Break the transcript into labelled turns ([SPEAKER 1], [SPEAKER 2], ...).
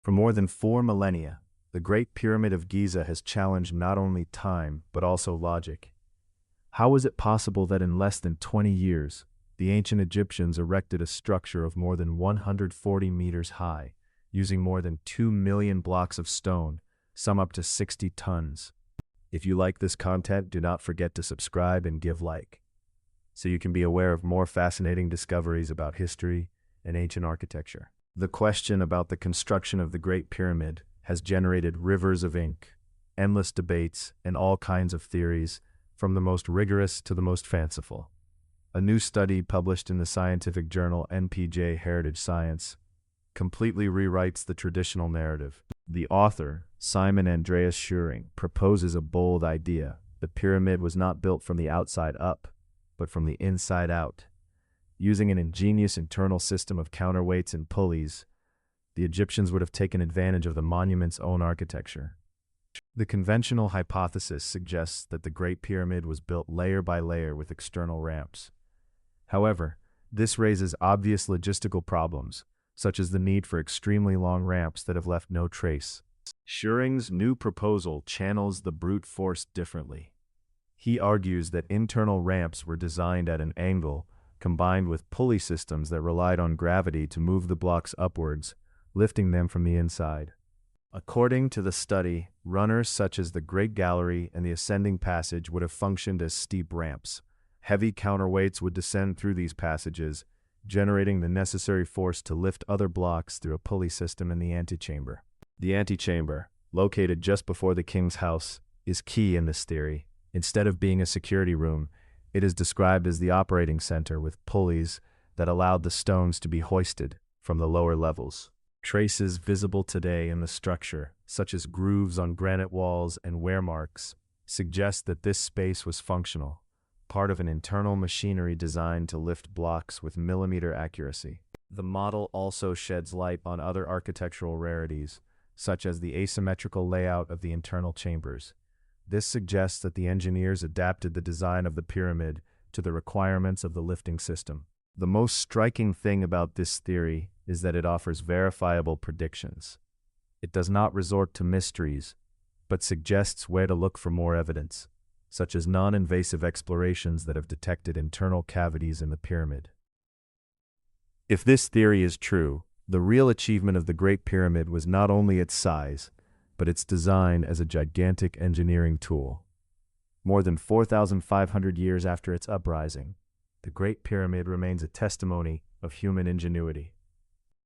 [SPEAKER 1] For more than 4 millennia, the Great Pyramid of Giza has challenged not only time but also logic. How was it possible that in less than 20 years, the ancient Egyptians erected a structure of more than 140 meters high, using more than 2 million blocks of stone, some up to 60 tons? If you like this content, do not forget to subscribe and give like, so you can be aware of more fascinating discoveries about history and ancient architecture. The question about the construction of the Great Pyramid has generated rivers of ink, endless debates, and all kinds of theories, from the most rigorous to the most fanciful. A new study published in the scientific journal NPJ Heritage Science completely rewrites the traditional narrative. The author, Simon Andreas Scheuring, proposes a bold idea. The pyramid was not built from the outside up, but from the inside out. Using an ingenious internal system of counterweights and pulleys, the Egyptians would have taken advantage of the monument's own architecture. The conventional hypothesis suggests that the Great Pyramid was built layer by layer with external ramps. However, this raises obvious logistical problems, such as the need for extremely long ramps that have left no trace. Scheuring's new proposal channels the brute force differently. He argues that internal ramps were designed at an angle, combined with pulley systems that relied on gravity to move the blocks upwards, lifting them from the inside. According to the study, runners such as the Great Gallery and the Ascending Passage would have functioned as steep ramps. Heavy counterweights would descend through these passages, generating the necessary force to lift other blocks through a pulley system in the antechamber. The antechamber, located just before the king's house, is key in this theory. Instead of being a security room, it is described as the operating center with pulleys that allowed the stones to be hoisted from the lower levels. Traces visible today in the structure, such as grooves on granite walls and wear marks, suggest that this space was functional, part of an internal machinery designed to lift blocks with millimeter accuracy. The model also sheds light on other architectural rarities, such as the asymmetrical layout of the internal chambers. This suggests that the engineers adapted the design of the pyramid to the requirements of the lifting system. The most striking thing about this theory is that it offers verifiable predictions. It does not resort to mysteries, but suggests where to look for more evidence, such as non-invasive explorations that have detected internal cavities in the pyramid. If this theory is true, the real achievement of the Great Pyramid was not only its size, but its design as a gigantic engineering tool. More than 4,500 years after its uprising, the Great Pyramid remains a testimony of human ingenuity.